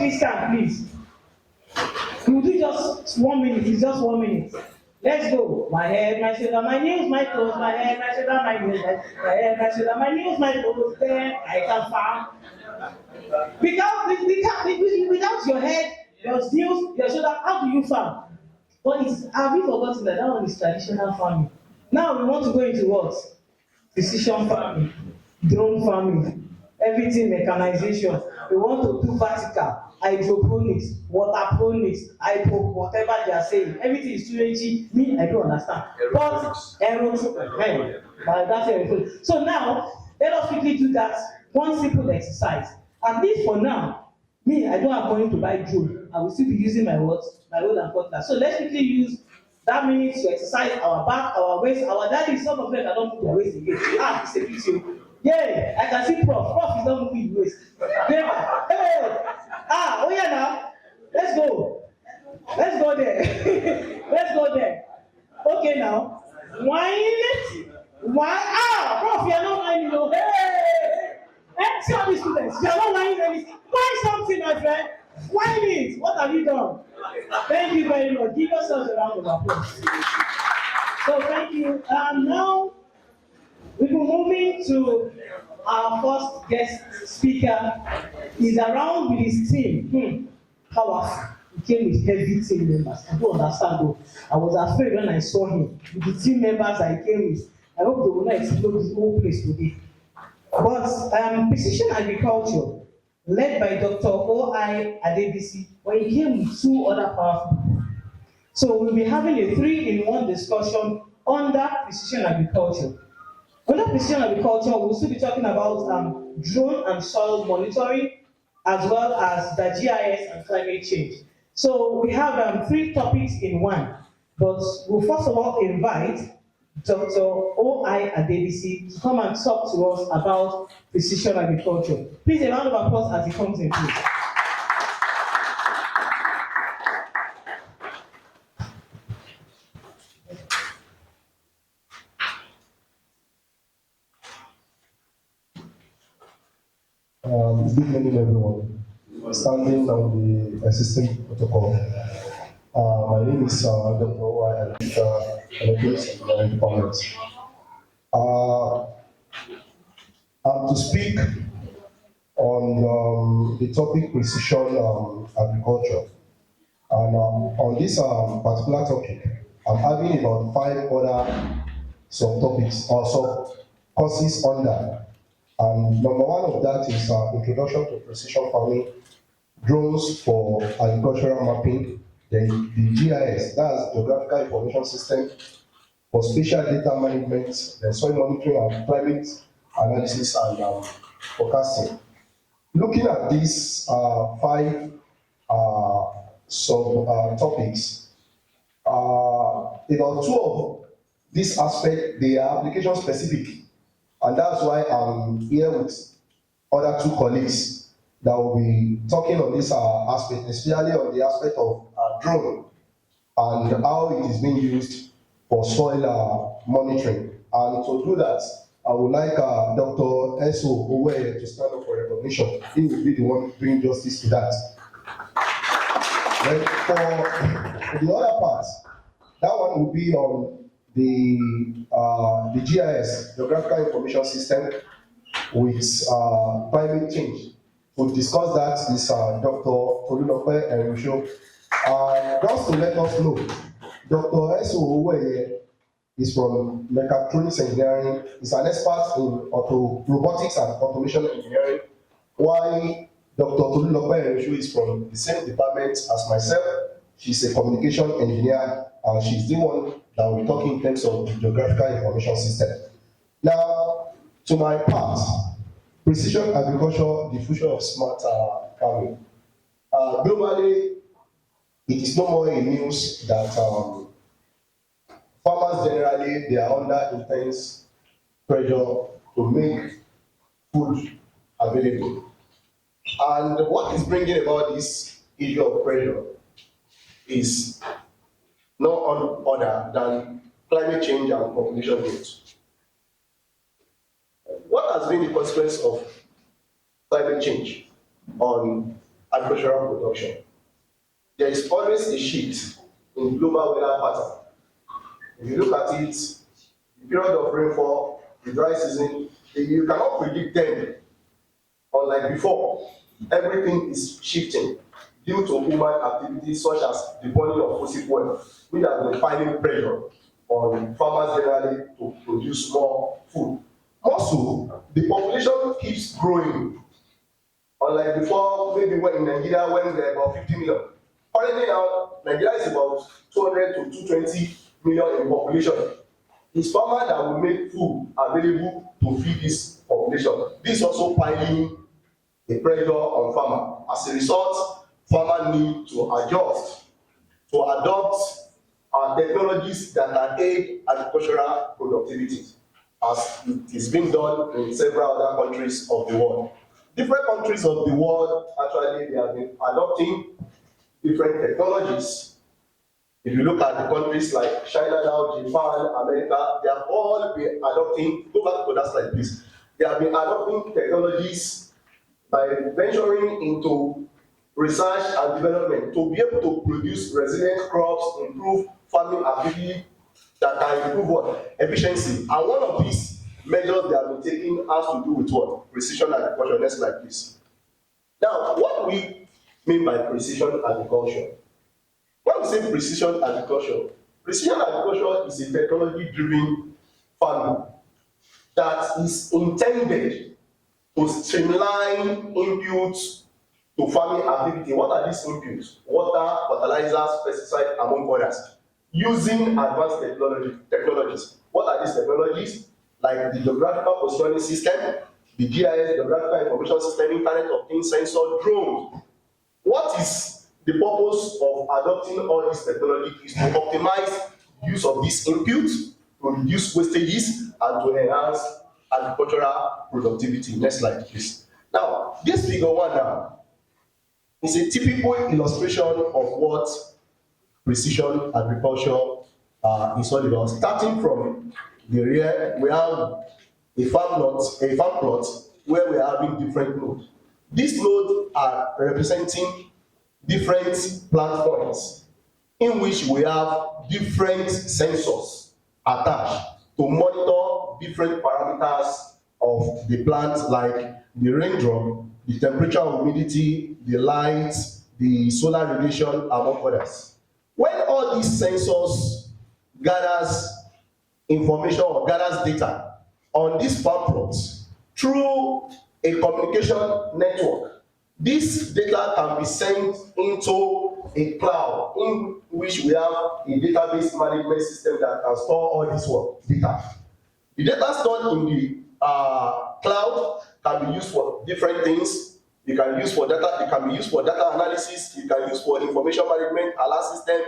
this time, please. You do just 1 minute. It's just 1 minute. Let's go. My head, my shoulder, my knees, my toes, my head, my shoulder, my knees, my head, my shoulder, my knees, my toes. Then I can farm. Without your head, your heels, your shoulder, how do you farm? But it's, have you forgotten that that one is traditional farming? Now we want to go into what? Precision farming, drone farming, everything mechanization. We want to do vertical, hydroponics, waterponics, hydro, whatever they are saying. Everything is too edgy. Me, I don't understand. But aerotronics, that's aerotronics. So now, let us quickly do that one simple exercise. At least for now, me, I don't have money to buy drone. I will still be using my what? My rod and cutlass. So let's quickly use that minute to exercise our back, our waist, our daddy. Some of them cannot move their waist again. Ah, it's a pity. Yeah, I can see Prof. Prof is not moving his waist. Hey, oh yeah now. Let's go. Let's go there. Let's go there. Okay now. Whine. Ah, Prof, you are not whining. No. Hey. See all these students. You are not whining anything. Whine something, my friend. Whine it. What have you done? Thank you very much. Give yourselves a round of applause. So thank you. Now we will moving to our first guest speaker. He's around with his team. Powerful. He came with heavy team members. I don't understand though. I was afraid when I saw him with the team members I came with. I hope they will not explode this whole place today. But precision agriculture, led by Dr. O.I. Adebisi, when he came with two other powerful people. So we'll be having a 3-in-1 discussion under precision agriculture. Under precision agriculture, we'll still be talking about drone and soil monitoring, as well as the GIS and climate change. So we have 3 topics in one, but we'll first of all invite Dr. O.I. Adebisi to come and talk to us about precision agriculture. Please, a round of applause as he comes in, please. Good morning, everyone. Standing on the existing protocol. My name is Dr. O.I. Adebisi, Electronics Engineering Department. I'm to speak on the topic precision agriculture. And on this particular topic, I'm having about 5 other subtopics or sub-courses under. And number 1 of that is Introduction to Precision Farming, Drones for Agricultural Mapping, then the GIS, that's Geographical Information System, for Spatial Data Management, then Soil Monitoring and Climate Analysis and Forecasting. Looking at these 5 sub-topics, about 2 of these aspects, they are application specific. And that's why I'm here with other 2 colleagues that will be talking on this aspect, especially on the aspect of drone and how it is being used for soil monitoring. And to do that, I would like Dr. Eso Oweye to stand up for recognition. He will be the one doing justice to that. Then for the other part, that one will be on the GIS, Geographical Information System, with climate change. To discuss that is Dr. Tolulope Erisho. Just to let us know, Dr. Eso Oweye is from Mechatronics Engineering. He's an expert in robotics and automation engineering, while Dr. Tolulope Erisho is from the same department as myself. She's a communication engineer, and she's the one that will be talking in terms of the Geographical Information System. Now, to my part, precision agriculture, the future of smart farming. Globally, it is no more a news that farmers generally, they are under intense pressure to make food available. And what is bringing about this issue of pressure is no other than climate change and population growth. What has been the consequence of climate change on agricultural production. There is always a shift in global weather pattern. If you look at it, the period of rainfall, the dry season, you cannot predict them. Unlike before, everything is shifting due to human activities such as the burning of fossil fuel, which has been piling pressure on farmers generally to produce more food. Also, the population keeps growing. Unlike before, maybe when in Nigeria, when we were about 50 million. Currently now, Nigeria is about 200 to 220 million in population. It's farmers that will make food available to feed this population. This is also piling a pressure on farmer. As a result, farmers need to adjust, to adopt technologies that can aid agricultural productivity, as it is being done in several other countries of the world. Different countries of the world, actually, they have been adopting different technologies. If you look at the countries like China now, Japan, America, they have all been adopting, go back to that slide please, they have been adopting technologies by venturing into research and development to be able to produce resilient crops, improve farming activity that can improve what? Efficiency. And one of these measures they have been taking has to do with what? Precision agriculture. Next slide please. Now, what do we mean by precision agriculture? When we say precision agriculture is a technology-driven farming that is intended to streamline inputs to farming activity. What are these inputs? Water, fertilizers, pesticides, among others, using advanced technologies. What are these technologies? Like the geographical positioning system, the GIS, geographical information system, Internet of Things, sensor, drones. What is the purpose of adopting all these technologies is to optimize use of these inputs, to reduce wastages, and to enhance agricultural productivity. Next slide, please. Now, this figure one now is a typical illustration of what precision agriculture is all about. Starting from the rear, we have a farm plot where we are having different nodes. These nodes are representing different plant points in which we have different sensors attached to monitor different parameters of the plant, like the raindrop, the temperature and humidity, the light, the solar radiation, among others. When all these sensors gathers information or gathers data on these farm plots through a communication network, this data can be sent into a cloud in which we have a database management system that can store all this data. The data stored in the cloud can be used for different things. It can be used for data analysis, it can be used for information management, alert system,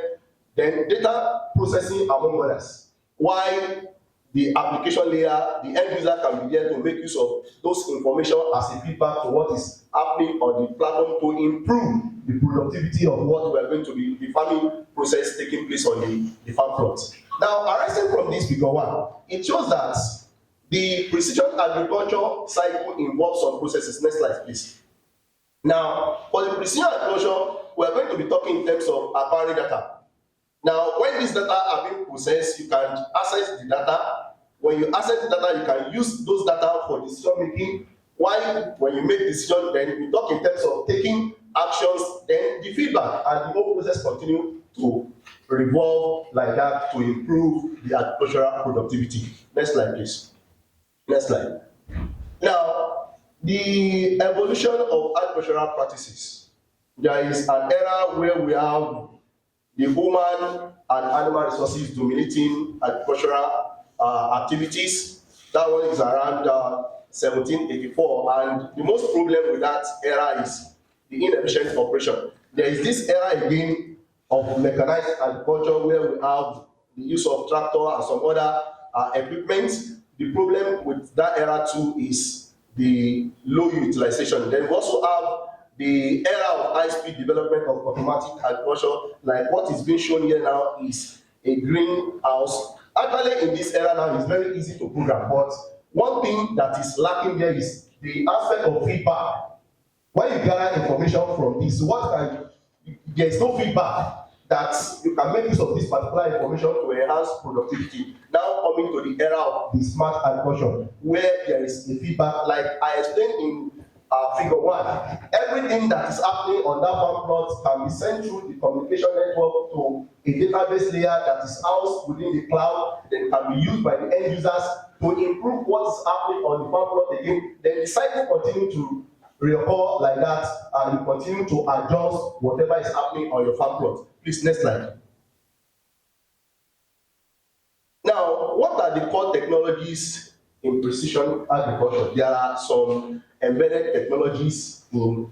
then data processing, among others. While the application layer, the end user can be there to make use of those information as a feedback to what is happening on the platform to improve the productivity of what we are going to be, the farming process taking place on the farm plot. Now, arising from this figure one, it shows that the precision agriculture cycle involves some processes. Next slide, please. Now, for the precision agriculture, we are going to be talking in terms of acquiring data. Now, when these data are being processed, you can access the data. When you access the data, you can use those data for decision making. While when you make decision, then you talk in terms of taking actions, then the feedback and the whole process continue to revolve like that to improve the agricultural productivity. Next slide, please. Next slide. Now, the evolution of agricultural practices. There is an era where we have the human and animal resources dominating agricultural activities. That one is around 1784, and the most problem with that era is the inefficient operation. There is this era again of mechanized agriculture where we have the use of tractor and some other equipment. The problem with that era too is the low utilization. Then we also have the era of high-speed development of automatic agriculture, like what is being shown here now is a greenhouse. Actually, in this era now, it's very easy to program, but one thing that is lacking there is the aspect of feedback. when you gather information from this, there is no feedback that you can make use of this particular information to enhance productivity. Now coming to the era of the smart agriculture, where there is a feedback, like I explained in figure 1, everything that is happening on that farm plot can be sent through the communication network to a database layer that is housed within the cloud, then can be used by the end users to improve what is happening on the farm plot again. Then the cycle continue to reoccur like that, and you continue to adjust whatever is happening on your farm plot. Please, next slide. Now, what are the core technologies in precision agriculture? There are some embedded technologies in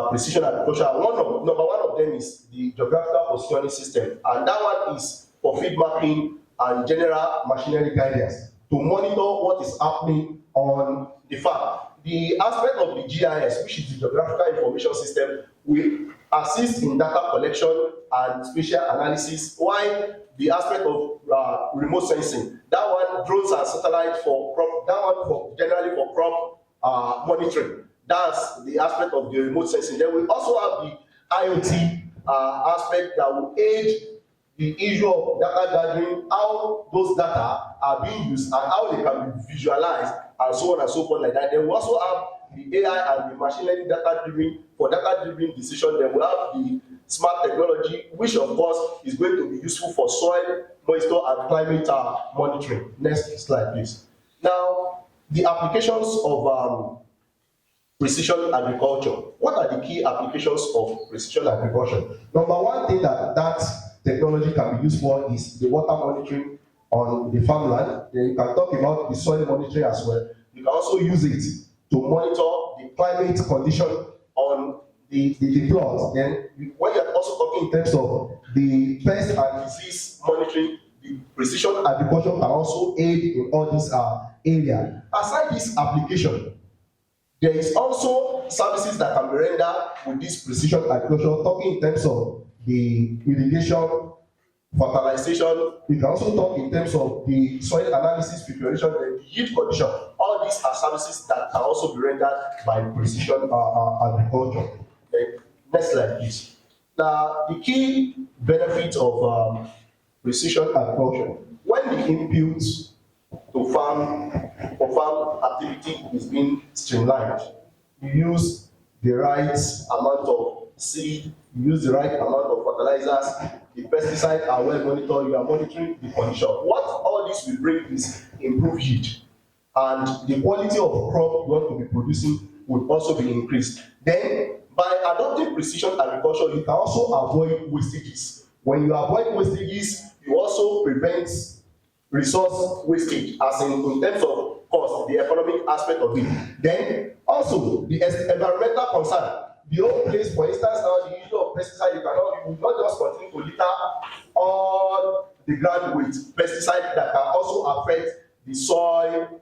precision agriculture. Number one of them is the geographical positioning system, and that one is for feed mapping and general machinery guidance to monitor what is happening on the farm. The aspect of the GIS, which is the geographical information system, will assist in data collection and spatial analysis, while the aspect of remote sensing, that one, drones and satellites for crop, that one for generally for crop monitoring. That's the aspect of the remote sensing. Then we also have the IoT aspect that will aid the issue of data gathering, how those data are being used and how they can be visualized, and so on and so forth like that. Then we also have the AI and the machine learning data-driven decision. Then we have the smart technology, which of course is going to be useful for soil, moisture, and climate monitoring. Next slide, please. Now, the applications of precision agriculture. What are the key applications of precision agriculture? Number one thing that technology can be used for is the water monitoring on the farmland. Then you can talk about the soil monitoring as well. You can also use it to monitor the climate condition on the plot. Then when you're also talking in terms of the pest and disease monitoring, the precision agriculture can also aid in all these areas. Aside this application, there is also services that can be rendered with this precision agriculture, talking in terms of the irrigation, fertilization. You can also talk in terms of the soil analysis, preparation, and the yield condition. All these are services that can also be rendered by precision agriculture. Okay. Next slide, please. Now, the key benefit of precision agriculture, when the inputs to farm activity is being streamlined, you use the right amount of seed, you use the right amount of fertilizers, the pesticides are well monitored, you are monitoring the condition. What all this will bring is improved yield, and the quality of crop you want to be producing will also be increased. Then, by adopting precision agriculture, you can also avoid wastages. When you avoid wastages, you also prevent resource wastage, as in terms of cost, the economic aspect of it. Then, also the environmental concern. The whole place, for instance, now the issue of pesticide, you will not just continue to litter all the ground with pesticide that can also affect the soil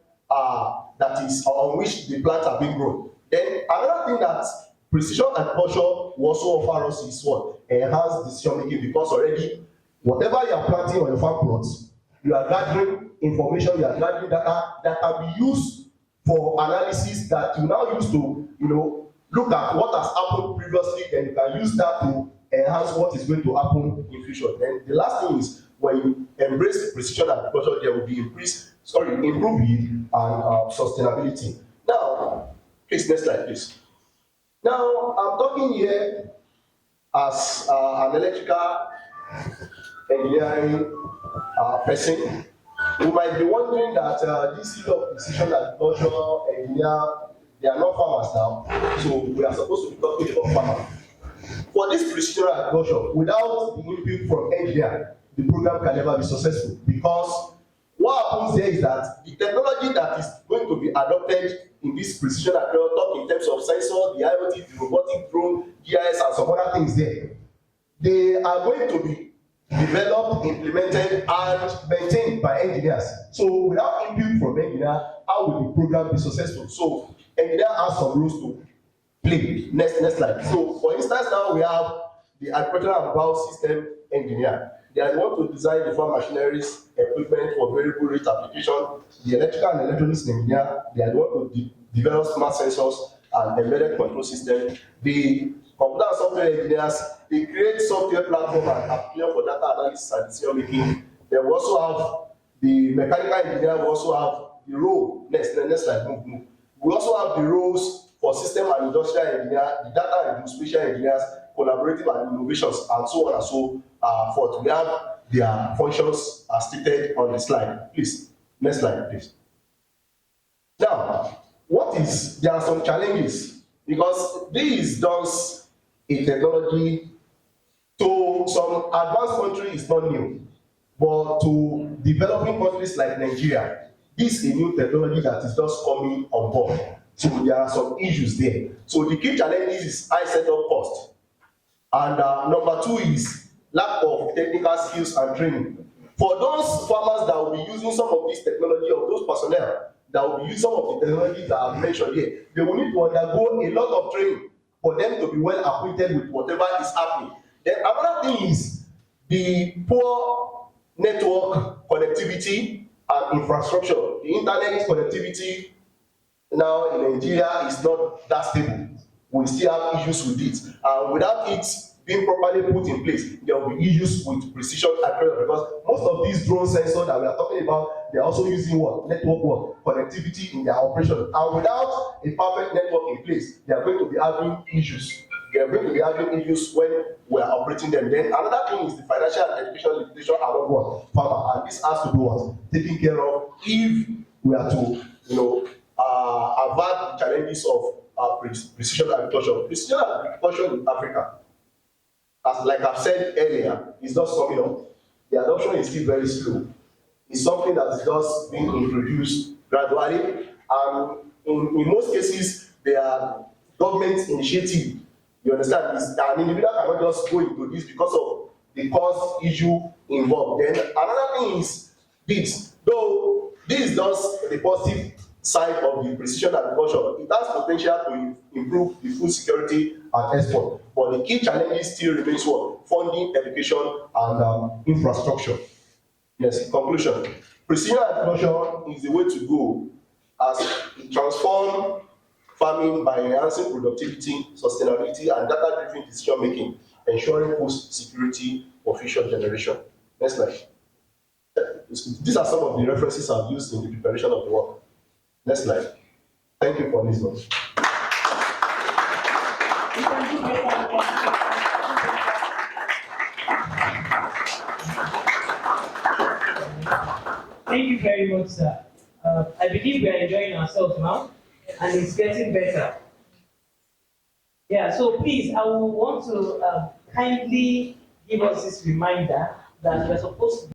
that is on which the plants are being grown. Then another thing that precision agriculture will also offer us is what? Enhanced decision making, because already whatever you are planting on your farm plots, you are gathering information, you are gathering data that can be used for analysis that you now use to, look at what has happened previously, and you can use that to enhance what is going to happen in future. Then the last thing is, when you embrace precision agriculture, there will be improved yield and sustainability. Now, please, next slide, please. Now, I'm talking here as an electrical engineering person. You might be wondering that this field of precision agriculture engineer, they are not farmers now, so we are supposed to be talking about farmers. For this precision agriculture, without the input from engineer, the program can never be successful, because what happens there is that the technology that is going to be adopted in this precision agriculture, talk in terms of sensor, the IoT, the robotic drone, GIS, and some other things there, they are going to be developed, implemented, and maintained by engineers. So without input from engineer, how will the program be successful? So engineer has some roles to play. Next slide. So for instance, now we have the agricultural and biosystem engineer. They are the one to design the farm machineries, equipment for variable rate application. The electrical and electronics engineer, they are the one to develop smart sensors and embedded control system. The computer and software engineers, they create software platform and application for data analysis and decision making. Then we also have the mechanical engineer, we also have the role, next slide, move. We also have the roles for system and industrial engineer, the data and spatial engineers, collaborative and innovations, and so on and so forth. We have their functions as stated on the slide. Please, next slide, please. Now, there are some challenges because this does a technology to some advanced countries is not new, but to developing countries like Nigeria, this is a new technology that is just coming on board. So there are some issues there. So the key challenges is high setup cost. And number two is lack of technical skills and training. For those farmers that will be using some of this technology, or those personnel that will be using some of the technologies that I've mentioned here, they will need to undergo a lot of training for them to be well acquainted with whatever is happening. Then another thing is the poor network connectivity and infrastructure. The internet connectivity now in Nigeria is not that stable. We still have issues with it. Without it being properly put in place, there will be issues with precision accuracy, because most of these drone sensors that we are talking about, they are also using what? Network what? Connectivity in their operation. And without a perfect network in place, they are going to be having issues. They are going to be having issues when we are operating them. Then another thing is the financial and education limitation along what? Farmer. And this has to do what? Taken care of if we are to, avert the challenges of precision agriculture. Precision agriculture in Africa, as like I've said earlier, is just coming up. The adoption is still very slow. It's something that is just being introduced gradually, and in most cases, they are government initiative. You understand? An individual cannot just go into this because of the cost issue involved. Then another thing is this, though this is just the positive side of the precision agriculture, it has potential to improve the food security and export. But the key challenges still remains what? Funding, education, and infrastructure. Yes, conclusion. Precision agriculture is the way to go as it transforms farming by enhancing productivity, sustainability, and data-driven decision-making, ensuring food security for future generation. Next slide. These are some of the references I've used in the preparation of the work. Next slide. Thank you for listening. Thank you very much, sir. I believe we are enjoying ourselves now, and it's getting better. Yeah, so please, I will want to kindly give us this reminder that we're supposed to